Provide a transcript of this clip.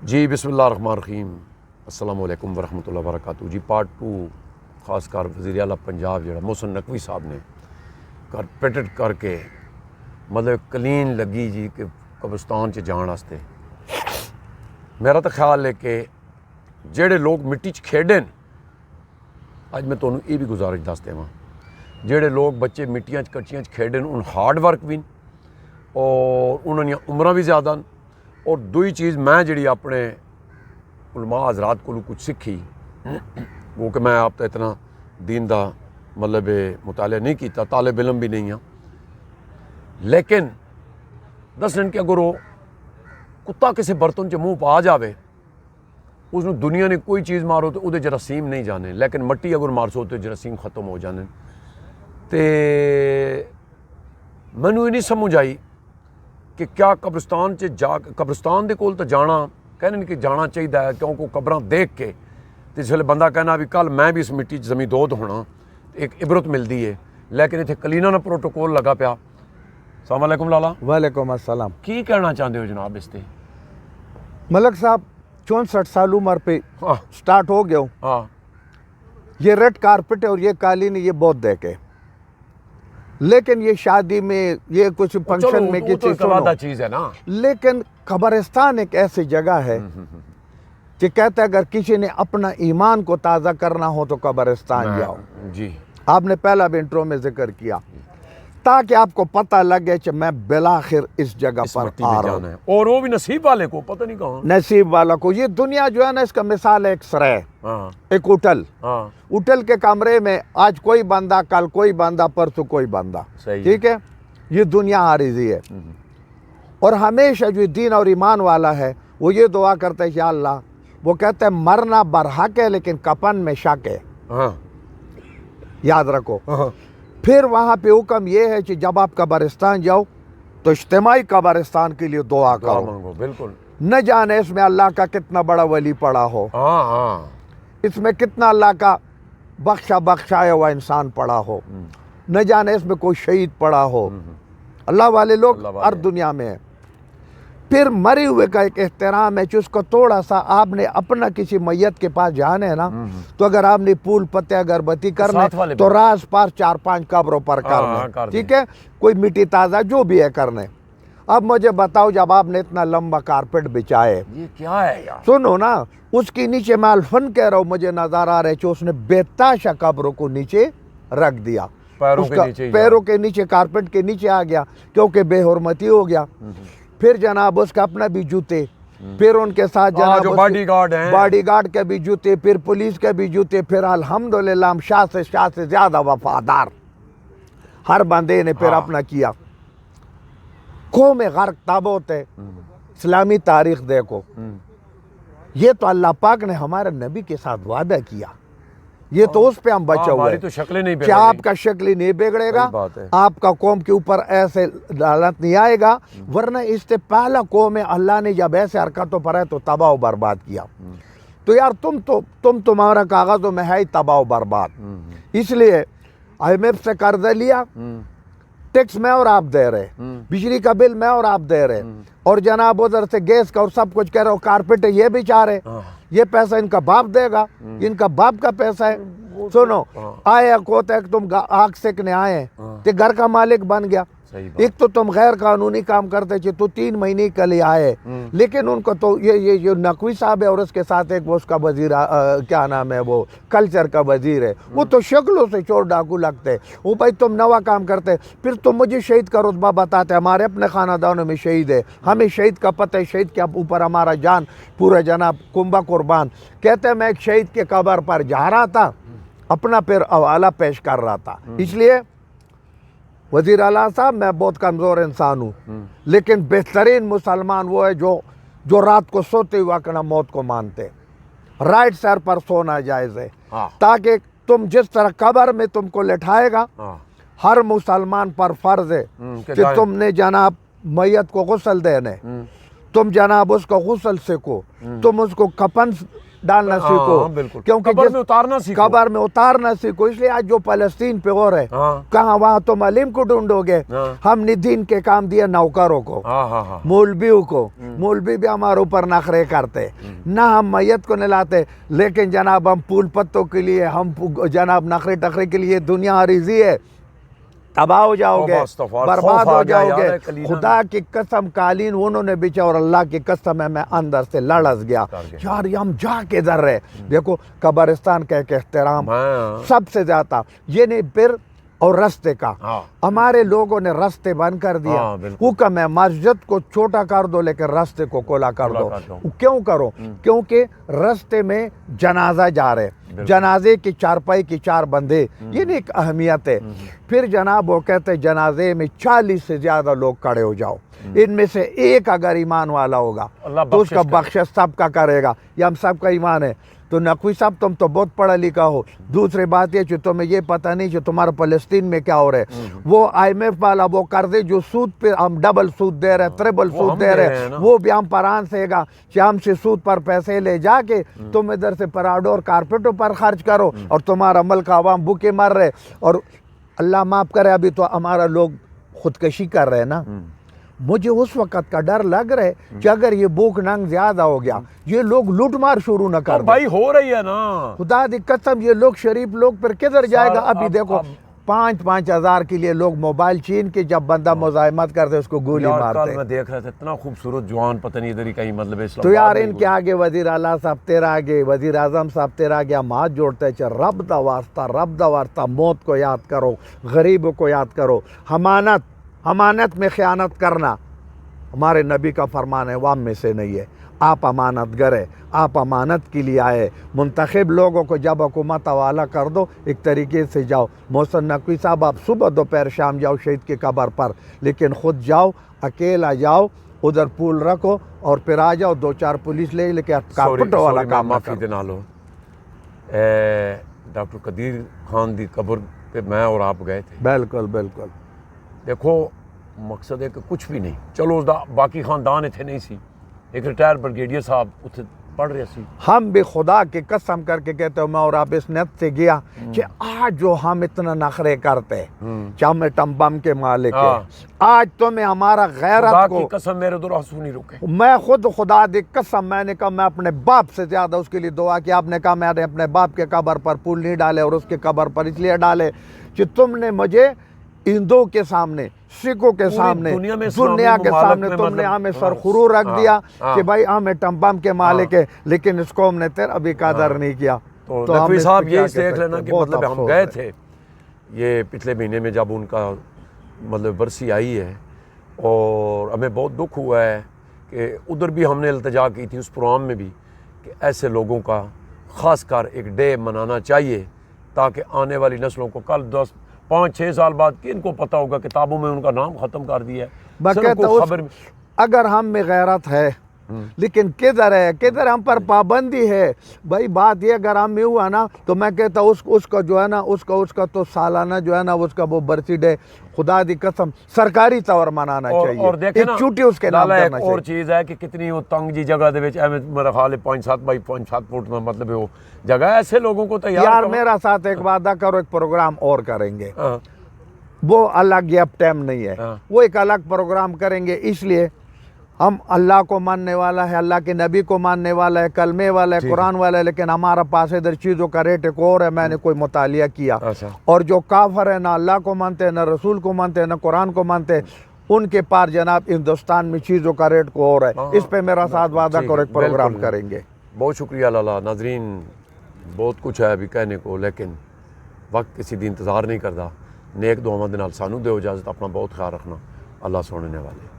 جی بسم اللہ الرحمن الرحیم، السلام علیکم ورحمۃ اللہ وبرکاتہ۔ جی پارٹ 2 خاص کر وزیر اعلیٰ پنجاب جڑا محسن نقوی صاحب نے کارپیٹڈ کر کے مطلب کلین لگی جی کہ قبرستان چ جان واسطے میرا تو خیال ہے کہ جڑے لوگ مٹی چ کھیڈن، اج میں تمہیں یہ بھی گزارش دس دواں، جڑے لوگ بچے مٹیاں چ کچیاں چ کھیڈن ان ہارڈ ورک بھی اور انہوں نے عمریں بھی زیادہ، اور دوئی چیز میں جڑی اپنے علماء حضرات کو کچھ سیکھی وہ کہ میں آپ تو اتنا دین دا مطلب مطالعہ نہیں کیتا، طالب علم بھی نہیں ہاں، لیکن دسن کہ اگر وہ کتا کسی برتن چ منہ پا جاوے اس نے دنیا نے کوئی چیز مارو تو وہ جراثیم نہیں جانے، لیکن مٹی اگر مارسو تو جراثیم ختم ہو جانے۔ تے مینوں یہ نہیں سمجھ آئی کہ کیا قبرستان قبرستان دے کول تو جانا کہنے کہ جانا چاہیے، کیونکہ قبراں دیکھ کے تو جس ویلے بندہ کہنا بھی کل میں بھی اس مٹی زمین دود ہونا ایک عبرت ملتی ہے، لیکن اتنے کلینا نا پروٹوکول لگا پیا۔ السلام علیکم لالا۔ وعلیکم السلام۔ کی کہنا چاہتے ہو جناب اس تے؟ ملک صاحب 64 سال عمر پہ سٹارٹ ہو گیا ہوں۔ ہاں یہ ریڈ کارپٹ اور یہ قالین یہ بہت دیکھے، لیکن یہ شادی میں یہ کچھ فنکشن میں کسی چیز ہے نا، لیکن قبرستان ایک ایسی جگہ ہے کہ کہتے اگر کسی نے اپنا ایمان کو تازہ کرنا ہو تو قبرستان جاؤ۔ جی آپ نے پہلا بھی انٹرو میں ذکر کیا تاکہ آپ کو پتہ لگے کہ میں بالآخر اس جگہ پر آ رہا ہوں، اور وہ بھی نصیب والے کو پتہ نہیں کہاں نصیب والا کو۔ یہ دنیا جو ہے نا اس کا مثال ہے ایک سرائے، ایک ہوٹل، ہوٹل کے کمرے میں آج کوئی بندہ، کل کوئی بندہ، پرسوں کوئی بندہ، ٹھیک ہے؟ یہ دنیا عارضی ہے، اور ہمیشہ جو دین اور ایمان والا ہے وہ یہ دعا کرتا ہے یا اللہ، وہ کہتا ہے مرنا برحق ہے لیکن کفن میں شک ہے، یاد رکھو۔ پھر وہاں پہ حکم یہ ہے کہ جب آپ قبرستان جاؤ تو اجتماعی قبرستان کے لیے دعا کرو، بالکل نہ جانے اس میں اللہ کا کتنا بڑا ولی پڑا ہو، اس میں کتنا اللہ کا بخشایا ہوا انسان پڑا ہو، نہ جانے اس میں کوئی شہید پڑا ہو۔ اللہ والے لوگ ہر دنیا میں ہیں۔ پھر مرے ہوئے کا ایک احترام ہے کہ اس کو تھوڑا سا آپ نے اپنا کسی میت کے پاس جانا ہے نا تو اگر آپ نے پھول پتے اگربتی کرنے تو راز پاس 4-5 قبروں پر کرنے، ٹھیک ہے؟ کوئی مٹی تازہ جو بھی ہے کرنے۔ اب مجھے بتاؤ جب آپ نے اتنا لمبا کارپٹ بچھائے، یہ کیا ہے یار؟ سنو نا، اس کی نیچے میں الفن کہہ رہا ہوں، مجھے نظر آ رہا ہے کہ اس نے بےتاشا قبروں کو نیچے رکھ دیا، پیروں کے نیچے کارپٹ کے نیچے آ گیا کیونکہ بے حرمتی ہو گیا۔ پھر جناب اس کا اپنا بھی جوتے، پھر ان کے ساتھ جناب باڈی گارڈ کے بھی جوتے، پھر پولیس کے بھی جوتے، پھر الحمدللہ ہم شاہ سے زیادہ وفادار ہر بندے نے پھر اپنا کیا۔ قوم غرق تب ہوتے، اسلامی تاریخ دیکھو، یہ تو اللہ پاک نے ہمارے نبی کے ساتھ وعدہ کیا، یہ تو اس پہ ہم بچے ہوئے کہ آپ کا شکل ہی نہیں بگڑے گا، آپ کا قوم کے اوپر ایسے لعنت نہیں آئے گا، ورنہ اس سے پہلا قوم ہے اللہ نے جب ایسے حرکتوں پر ہے تو تباہ و برباد کیا۔ تو یار تمہارا کاغذوں میں ہے ہی تباہ و برباد، اس لیے IMF سے قرضہ لیا، ٹیکس میں اور آپ دے رہے، بجلی کا بل میں اور آپ دے رہے، اور جناب ادھر سے گیس کا اور سب کچھ کہہ رہے ہو، کارپیٹ یہ بھی چاہ رہے، یہ پیسہ ان کا باپ دے گا، ان کا باپ کا پیسہ ہے۔ سنو، آئے کوتا ہے کہ تم آگ سیکنے آئے ہیں تو گھر کا مالک بن گیا، ایک تو تم غیر قانونی کام کرتے تھے تو 3 مہینے کے لیے آئے، لیکن ان کو تو یہ نقوی صاحب ہے اور اس کے ساتھ ایک وہ اس کا وزیر کیا نام ہے، وہ کلچر کا وزیر ہے، وہ تو شکلوں سے چور ڈاکو لگتے، وہ بھائی تم نوا کام کرتے، پھر تم مجھے شہید کا رتبہ بتاتے، ہمارے اپنے خاندانوں میں شہید ہے، ہمیں شہید کا پتہ ہے، شہید کے اوپر ہمارا جان پورا جناب کنبہ قربان۔ کہتے ہیں میں ایک شہید کے قبر پر جا رہا تھا، اپنا پھر حوالہ پیش کر رہا تھا، اس لیے وزیر اعلیٰ صاحب میں بہت کمزور انسان ہوں، لیکن بہترین مسلمان وہ ہے جو رات کو سوتے ہوئے اپنا موت کو مانتے، رائٹ سر پر سونا جائز ہے، تاکہ تم جس طرح قبر میں تم کو لٹھائے گا، ہر مسلمان پر فرض ہے کہ تم نے جناب میت کو غسل دینے، تم جناب اس کو غسل سکو، تم اس کو کفن ڈالنا سیکھو, بالکل, کیونکہ قبر میں اتارنا سیکھو, قبر میں اتارنا سیکھو. اس لیے آج جو فلسطین پہ ہو رہے کہاں وہاں تم علم کو ڈھونڈو گے. ہم نے دین کے کام دیا نوکروں کو, مولویوں کو. مولوی بھی ہمارے اوپر نخرے کرتے, نہ ہم میت کو نلاتے, لیکن جناب ہم پھول پتوں کے لیے, ہم جناب نخرے ٹخرے کے لیے دنیا عریضی ہے. تباہ ہو جاؤ گے, برباد ہو جاؤ گے. خدا کی قسم قالین انہوں نے بچا, اور اللہ کی قسم ہے میں اندر سے لڑس گیا یار یہ ہم جا کے در رہے. دیکھو قبرستان کا ایک احترام سب سے زیادہ یہ نہیں. پھر اور رستے کا ہمارے لوگوں نے رستے بند کر دیا. حکم ہے مسجد کو چھوٹا کر دو لیکن رستے کو کھلا کر دو. کیوں کرو؟ کیونکہ رستے میں جنازہ جا رہے, جنازے کی چارپائی کی 4 بندے, یہ نہیں ایک اہمیت ہے. پھر جناب وہ کہتے جنازے میں 40 سے زیادہ لوگ کھڑے ہو جاؤ, ان میں سے ایک اگر ایمان والا ہوگا تو اس کا بخشش سب کا کرے گا. یہ ہم سب کا ایمان ہے. تو نقوی صاحب تم تو بہت پڑھا لکھا ہو, دوسری بات یہ کہ تمہیں یہ پتہ نہیں کہ تمہارا فلسطین میں کیا ہو رہا ہے. وہ IMF والا وہ قرضے جو سود پہ ہم ڈبل سود دے رہے, ٹربل سود دے رہے, وہ بھی ہم پر آنسے گا کہ ہم سے سود پر پیسے لے جا کے تم ادھر سے پراڈو اور کارپیٹوں پر خرچ کرو, اور تمہارا ملک عوام بھوکے مر رہے. اور اللہ معاف کرے ابھی تو ہمارا لوگ خودکشی کر رہے ہیں نا. مجھے اس وقت کا ڈر لگ رہا ہے کہ اگر یہ بھوک ننگ زیادہ ہو گیا یہ لوگ لوٹ مار شروع نہ کر دیں. بھائی ہو رہی ہے نا, خدا دی قسم یہ لوگ شریف لوگ پھر کدھر جائے گا. ابھی دیکھو 5-5 ہزار کے لیے لوگ موبائل چھین کے جب بندہ مزاحمت کرتے اس کو گولی مارتے. میں دیکھ رہا تھا اتنا خوبصورت جوان, پتہ نہیں ادھر ہی کہیں مطلب اسلام. تو یار ان کے آگے وزیر اعلیٰ صاحب تیرا آگے, وزیر اعظم صاحب تیرا آگے ہم ہاتھ جوڑتے ہیں, رب دا واسطہ, رب دا واسطہ موت کو یاد کرو, غریبوں کو یاد کرو. امانت میں خیانت کرنا ہمارے نبی کا فرمان ہے, وہ ہم میں سے نہیں ہے. آپ امانت گرے, آپ امانت کے لیے آئے. منتخب لوگوں کو جب حکومت حوالہ کر دو ایک طریقے سے جاؤ. محسن نقوی صاحب آپ صبح دوپہر شام جاؤ شہید کی قبر پر, لیکن خود جاؤ, اکیلا جاؤ, ادھر پول رکھو اور پھر آ جاؤ 2-4 پولیس لے کے کارپیٹوں والا کام. معافی دینا لو, ڈاکٹر قدیر خان دی قبر پہ میں اور آپ گئے تھے. بالکل بالکل. دیکھو مقصد ہے کہ کچھ بھی نہیں, چلو باقی خاندان اتنے نہیں سی, ایک ریٹائر بریگیڈیئر صاحب اتنے پڑھ رہے سی. ہم بھی خدا کی قسم کر کے کہتے ہو, میں اور آپ اس نیت سے گیا کہ آج جو ہم اتنا نخرے کرتے چم ٹمبم کے مالک ہے, آج تمہیں ہمارا غیرت کو قسم میرے دور آنسو نہیں رکے. میں خود خدا دی قسم میں نے کہا میں اپنے باپ سے زیادہ اس کے لیے دعا کی. آپ نے کہا میں نے اپنے باپ کے قبر پر پھول نہیں ڈالے, اور اس کے قبر پر اس لیے ڈالے کہ تم نے مجھے ہندوؤں کے سامنے, سکھوں کے سامنے, دنیا کے سامنے تم نے ہمیں سرخرو رکھ دیا کہ بھائی ہمیں ٹمبم کے مالک ہے, لیکن اس قوم نے تیرا بھی قدر نہیں کیا. تو نقوی صاحب یہی دیکھ لینا کہ مطلب ہم گئے تھے یہ پچھلے مہینے میں جب ان کا مطلب برسی آئی ہے, اور ہمیں بہت دکھ ہوا ہے کہ ادھر بھی ہم نے التجا کی تھی اس پروگرام میں بھی کہ ایسے لوگوں کا خاص کر ایک ڈے منانا چاہیے تاکہ آنے والی نسلوں کو کل 5-6 سال بعد کن کو پتہ ہوگا کتابوں میں ان کا نام ختم کر دیا ہے. اگر ہم میں غیرت ہے لیکن کدھر ہے, کدھر ہم پر پابندی ہے. بھائی بات یہ اگر ہم میں ہوا نا تو میں کہتا اس کا جو ہے نا اس کا تو سالانہ جو ہے نا اس کا وہ برسی ڈے خدا دی قسم سرکاری طور منانا چاہیے. اور دیکھیں نا چھوٹی اس کے نام کرنا چاہیے. اور چیز ہے کہ کتنی وہ تنگ جی جگہ دے وچ میرا خیال ہے 5-7 بائی 5-7 فٹ میں مطلب وہ جگہ ایسے لوگوں کو تیار. یار میرا ساتھ ایک وعدہ کرو, ایک پروگرام اور کریں گے, وہ الگ گیپ ٹائم نہیں ہے, وہ ایک الگ پروگرام کریں گے. اس لیے ہم اللہ کو ماننے والا ہے, اللہ کے نبی کو ماننے والا ہے, کلمے والا ہے, قرآن والا ہے, لیکن ہمارا پاس ادھر چیزوں کا ریٹ ایک اور ہے. میں نے کوئی مطالعہ کیا, اور جو کافر ہے نہ اللہ کو مانتے ہیں, نہ رسول کو مانتے ہیں, نہ قرآن کو مانتے ہیں, ان کے پار جناب ہندوستان میں چیزوں کا ریٹ کو اور ہے. اس پہ میرا ساتھ وعدہ کرو, ایک پروگرام کریں گے. بہت شکریہ لالا. ناظرین بہت کچھ ہے ابھی کہنے کو, لیکن وقت کسی دی انتظار نہیں کرتا. نیک دعاواں دے نال سانو دیو اجازت. اپنا بہت خیال رکھنا. اللہ سونے والے.